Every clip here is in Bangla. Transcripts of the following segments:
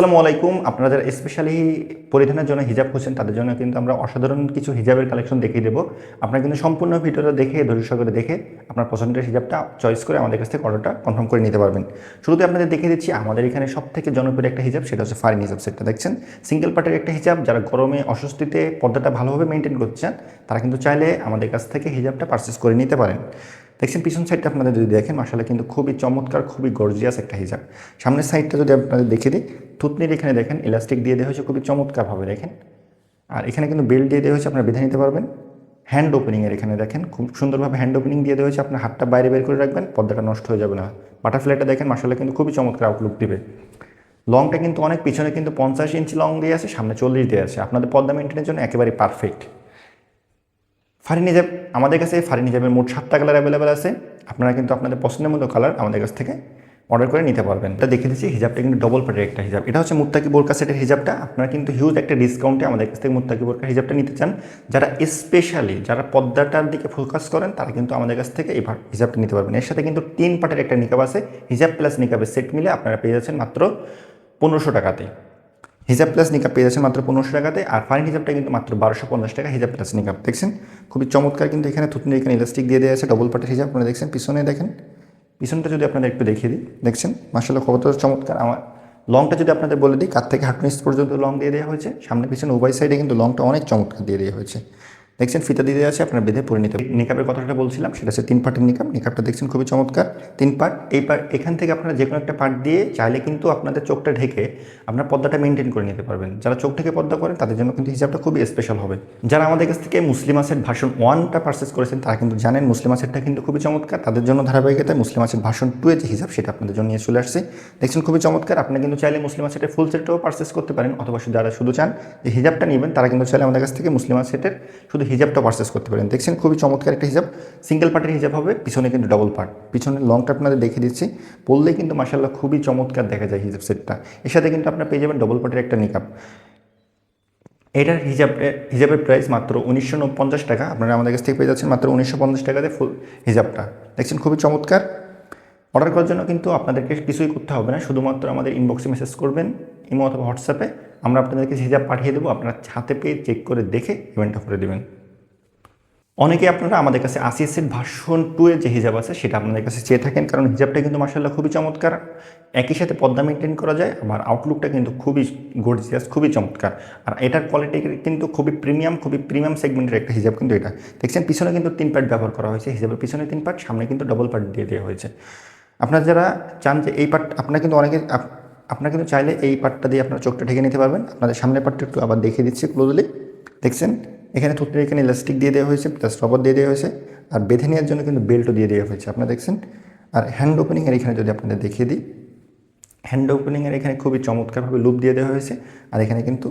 আসসালামু আলাইকুম। আপনারা যারা স্পেশালি পরিধানের জন্য হিজাব খুঁজছেন তাদের জন্য কিন্তু আমরা অসাধারণ কিছু হিজাবের কালেকশন দেখিয়ে দেবো। আপনারা কিন্তু সম্পূর্ণ ভিডিওটা দেখে ধৈর্য সহকারে দেখে আপনার পছন্দের হিজাবটা চয়েস করে আমাদের কাছ থেকে অর্ডারটা কনফার্ম করে নিতে পারবেন। শুরুতে আপনাদের দেখিয়ে দিচ্ছি আমাদের এখানে সবথেকে জনপ্রিয় একটা হিজাব, সেটা হচ্ছে ফারিন হিজাব সেটটা দেখছেন। সিঙ্গেল পার্টের একটা হিজাব, যারা গরমে অস্বস্তিতে পর্দাটা ভালোভাবে মেনটেন করতে চান তারা কিন্তু চাইলে আমাদের কাছ থেকে হিজাবটা পারচেস করে নিতে পারেন। দেখছেন পিছন সাইডটা আপনাদের যদি দেখেন মাশাআল্লাহ কিন্তু খুবই চমৎকার, খুবই গর্জিয়াস একটা হিজাব। সামনের সাইডটা যদি আপনাদের দেখিয়ে দিই, থুতনির এখানে দেখেন ইলাস্টিক দিয়ে দেওয়া হয়েছে খুবই চমৎকারভাবে দেখেন। আর এখানে কিন্তু বেল্ট দিয়ে দেওয়া হয়েছে, আপনারা বেঁধে নিতে পারবেন। হ্যান্ড ওপেনিংয়ের এখানে দেখেন খুব সুন্দরভাবে হ্যান্ড ওপেনিং দিয়ে দেওয়া হয়েছে, আপনার হাতটা বাইরে বের করে রাখবেন, পর্দাটা নষ্ট হয়ে যাবে না। বাটারফ্লাইটা দেখেন মাশাআল্লাহ কিন্তু খুবই চমৎকার আউটলুক দিবে। লংটা কিন্তু অনেক, পিছনে কিন্তু 50 ইঞ্চি লং দিয়ে আছে, সামনে 40 দিয়ে আছে, আপনাদের পর্দা মেনটেনের জন্য একেবারে পারফেক্ট। ফারিন হিজাব আমাদের কাছে ফারিন হিজাবের মোট 7টা কালার অ্যাভেলেবেল আছে। আপনারা কিন্তু আপনাদের পছন্দের মতো কালার আমাদের কাছ থেকে অর্ডার করে নিতে পারবেন। এটা দেখে দিচ্ছি, হিজাবটা কিন্তু ডবল পার্টের একটা হিজাব। এটা হচ্ছে মুত্তাকি বোরকা সেটের হিজাবটা। আপনারা কিন্তু হিউজ একটা ডিসকাউন্টে আমাদের কাছ থেকে মুত্তাকি বোরকা হিজাবটা নিতে চান, যারা স্পেশালি যারা পর্দাটার দিকে ফোকাস করেন তারা কিন্তু আমাদের কাছ থেকে এই হিজাবটা নিতে পারবেন। এর সাথে কিন্তু 3 পার্টের একটা নিকাব আছে। হিজাব প্লাস নিকাবের সেট মিলে আপনারা পেয়ে যাচ্ছেন মাত্র 1500 টাকাতে। হিজাব প্লাস নিকাব পেয়ে যাচ্ছেন মাত্র 1500 টাকাতে। আর ফারিন হিজাবটা কিন্তু মাত্র 1250 টাকা হিজাব প্লাস নিকাব। দেখছেন খুবই চমৎকার, কিন্তু এখানে থুতনি এখানে ইলাস্টিক দিয়ে দেওয়া আছে, ডবল পার্টের হিজাব। আপনারা দেখছেন পিছনে দেখেন, পিছনটা যদি আপনাদের একটু দেখিয়ে দিই, দেখছেন মাশাআল্লাহ কত চমৎকার। আমার লংটা যদি আপনাদের বলে দিই, কাত থেকে হাঁটুনিচ পর্যন্ত লং দিয়ে দেওয়া হয়েছে, সামনে পিছনে উভয় সাইডে কিন্তু লংটা অনেক চমৎকার দিয়ে দেওয়া হয়েছে। দেখছেন ফিতা দিয়ে দেওয়া আছে, আপনার বেঁধে পরে নিতে। নিকাবের কথাটা বলছিলাম, সেটা হচ্ছে 3 পার্টের নিকাব। নিকাবটা দেখছেন খুবই চমৎকার 3 পার্ট। এই পার্ট এখান থেকে আপনারা যে কোনো একটা পার্ট দিয়ে চাইলে কিন্তু আপনাদের চোখটা ঢেকে আপনার পর্দাটা মেনটেন করে নিতে পারবেন। যারা চোখ ঢেকে পর্দা করেন তাদের জন্য কিন্তু হিসাবটা খুবই স্পেশাল হবে। যারা আমাদের কাছ থেকে মুসলিমা সেট ভার্সন 1টা পারচেস করেছেন তারা কিন্তু জানেন মুসলিমা সেটটা কিন্তু খুবই চমৎকার। তাদের জন্য ধারাবাহিকতায় মুসলিমা সেট ভার্সন 2 এর যে হিসাব সেটা আপনাদের জন্য নিয়ে চলে আসছে। দেখছেন খুবই চমৎকার। আপনারা কিন্তু চাইলে মুসলিমা সেটের ফুল সেটটাও পারচেস করতে পারেন, অথবা যারা শুধু চান যে হিজাবটা নেবেন তারা কিন্তু চাইলে আমাদের কাছ থেকে মুসলিমা সেটের শুধু হিজাবটা পারচেস করতে পারেন। দেখছেন খুবই চমৎকার একটা হিজাব, সিঙ্গেল পার্টের হিজাব হবে, পিছনে কিন্তু ডবল পার্ট। পিছনের লংটা আপনাদের দেখিয়ে দিচ্ছি, পরলেই কিন্তু মাশাআল্লাহ খুবই চমৎকার দেখা যায় হিজাব সেটটা। এর সাথে কিন্তু আপনারা পেয়ে যাবেন ডবল পার্টের একটা নিকাব। এটার হিজাবের প্রাইস মাত্র 1950 টাকা। আপনারা আমাদের কাছ থেকে পেয়ে যাচ্ছেন মাত্র 1950 টাকাতে ফুল হিজাবটা। দেখছেন খুবই চমৎকার। অর্ডার করার জন্য কিন্তু আপনাদেরকে কিছুই করতে হবে না, শুধুমাত্র আমাদের ইনবক্সে মেসেজ করবেন, ইমো অথবা হোয়াটসঅ্যাপে। আমরা আপনাদেরকে হিজাব পাঠিয়ে দেবো, আপনারা হাতে পেয়ে চেক করে দেখে পেমেন্টটা করে দেবেন। অনেকে আপনারা আমাদের কাছে আসিয়া সেট ভার্সন 2 এর যে হিজাব আছে সেটা আপনাদের কাছে চেয়ে থাকেন, কারণ হিজাবটা কিন্তু মাশাআল্লাহ খুবই চমৎকার। একই সাথে পর্দা মেনটেন করা যায়, আবার আউটলুকটা কিন্তু খুবই গর্জিয়াস, খুবই চমৎকার। আর এটার কোয়ালিটি কিন্তু খুবই প্রিমিয়াম সেগমেন্টের একটা হিজাব কিন্তু এটা। দেখছেন পিছনে কিন্তু 3 পার্ট ব্যবহার করা হয়েছে, হিজাবের পিছনে 3 পার্ট, সামনে কিন্তু ডবল পার্ট দিয়ে দেওয়া হয়েছে। আপনারা যারা চান যে এই পার্ট, আপনারা কিন্তু আপনারা কিন্তু চাইলে এই পার্টটা দিয়ে আপনারা চোখটা ঢেকে নিতে পারবেন। আপনাদের সামনের পার্টটা একটু আবার দেখিয়ে দিচ্ছি ক্লোজলি। দেখছেন এখানে থুতনির এখানে ইলাস্টিক দিয়ে দেওয়া হয়েছে, প্লাস রবার দিয়ে দেওয়া হয়েছে, আর বেঁধে নেওয়ার জন্য কিন্তু বেল্টও দিয়ে দেওয়া হয়েছে, আপনারা দেখছেন। আর হ্যান্ড ওপেনিংয়ের এখানে যদি আপনাদের দেখিয়ে দিই, হ্যান্ড ওপেনিংয়ের এখানে খুবই চমৎকারভাবে লুপ দিয়ে দেওয়া হয়েছে। আর এখানে কিন্তু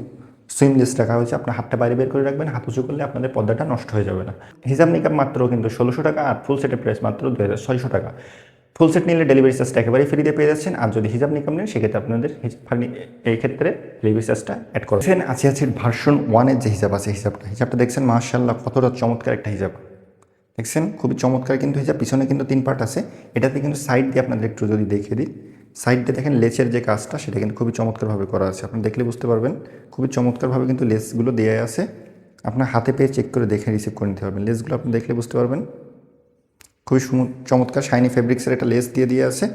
সুইমলেস রাখা হয়েছে, আপনার হাতটা বাইরে বের করে রাখবেন, হাত উঁচু করলে আপনাদের পর্দাটা নষ্ট হয়ে যাবে না। হিজাব নিকাব মাত্র কিন্তু 1600 টাকা, আর ফুল সেটের প্রাইস মাত্র 2600 টাকা। ফুল সেট নিলে ডেলিভারি চার্জটা একেবারেই ফ্রিতে পেয়ে যাচ্ছেন, আর যদি হিজাব নিকাব নেন সেক্ষেত্রে আপনাদের এই ক্ষেত্রে ডেলিভারি চার্জটা অ্যাড করছেন। আসিয়া সেট ভার্সন 1 এর যে হিজাব আছে হিজাবটা দেখছেন মাশাআল্লাহ কতটা চমৎকার একটা হিজাব। দেখছেন খুবই চমৎকার কিন্তু হিজাব। পিছনে কিন্তু 3 পার্ট আছে, এটাতে কিন্তু সাইড দিয়ে আপনাদের একটু যদি দেখিয়ে দিই, সাইড দিয়ে দেখেন লেচের যে কাজটা সেটা কিন্তু খুবই চমৎকারভাবে করা আছে, আপনি দেখলে বুঝতে পারবেন। খুবই চমৎকারভাবে কিন্তু লেসগুলো দেওয়া আছে, আপনার হাতে পেয়ে চেক করে দেখে রিসিভ করে নিতে পারবেন। লেসগুলো আপনি দেখলে বুঝতে পারবেন, খুবই চমৎকার শাইনি ফেব্রিক্সের একটা লেস দিয়ে আছে।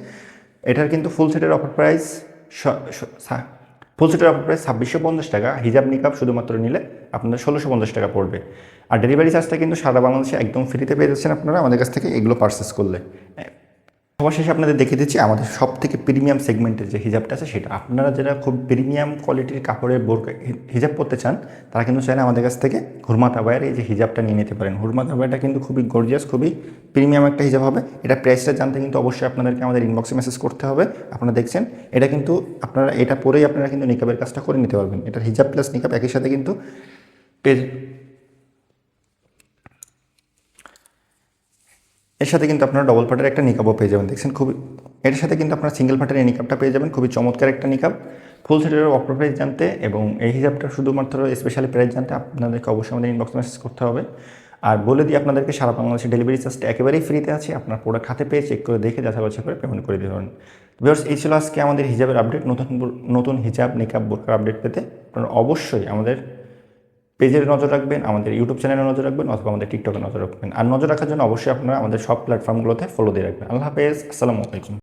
এটার কিন্তু ফুল সেটের অফার প্রাইস 2650 টাকা। হিজাব নিকাব শুধুমাত্র নিলে আপনাদের 1650 টাকা পড়বে। আর ডেলিভারি চার্জটা কিন্তু সারা বাংলাদেশে একদম ফ্রিতে পেয়ে যাচ্ছেন আপনারা আমাদের কাছ থেকে এগুলো পারচেস করলে। সবার শেষে আপনাদের দেখিয়ে দিচ্ছি আমাদের সব থেকে প্রিমিয়াম সেগমেন্টের যে হিজাবটা আছে সেটা। আপনারা যারা খুব প্রিমিয়াম কোয়ালিটির কাপড়ের বোরকা হিজাব পরতে চান তারা কিন্তু চাইলে আমাদের কাছ থেকে হুরমাত আবায়ের এই যে হিজাবটা নিয়ে নিতে পারেন। হুরমাত আবায়ারটা কিন্তু খুবই গর্জিয়াস, খুবই প্রিমিয়াম একটা হিজাব হবে। এটা প্রাইসটা জানতে কিন্তু অবশ্যই আপনাদেরকে আমাদের ইনবক্সে মেসেজ করতে হবে। আপনারা দেখছেন এটা কিন্তু আপনারা এটা পরেই আপনারা কিন্তু নিকাবের কাজটা করে নিতে পারবেন। এটা হিজাব প্লাস নিকাব একই সাথে কিন্তু এর সাথে কিন্তু আপনারা ডবল পার্টের একটা নিকাবও পেয়ে যাবেন। দেখছেন খুবই, এর সাথে কিন্তু আপনারা সিঙ্গেল পার্টের এই নিকাবটা পেয়ে যাবেন, খুবই চমৎকার একটা নিকাব। ফুল সেটের অফার প্রাইস জানতে এবং এই হিসাবটা শুধুমাত্র স্পেশালি প্রাইস জানতে আপনাদেরকে অবশ্যই আমাদের ইনবক্স মেসেজ করতে হবে। আর বলে দিই আপনাদেরকে, সারা বাংলাদেশে ডেলিভারি চার্জটা একেবারেই ফ্রিতে আছে। আপনার প্রোডাক্ট হাতে পেয়ে চেক করে দেখে যাচাই বাছাই করে পেমেন্ট করে দিতে পারেন। ভিউয়ার্স, এই ছিল আজকে আমাদের হিজাবের আপডেট। নতুন নতুন হিজাব, নিকাব, বোরকার আপডেট পেতে আপনারা অবশ্যই আমাদের পেজের নজর রাখবেন, আমাদের ইউটিউব চ্যানেলে নজর রাখবেন, অথবা আমাদের টিকটকে নজর রাখবেন। আর নজর রাখার জন্য অবশ্যই আপনারা আমাদের সব প্ল্যাটফর্মগুলোতে ফলো দিয়ে রাখবেন। আল্লাহ হাফেজ, আসসালামু আলাইকুম।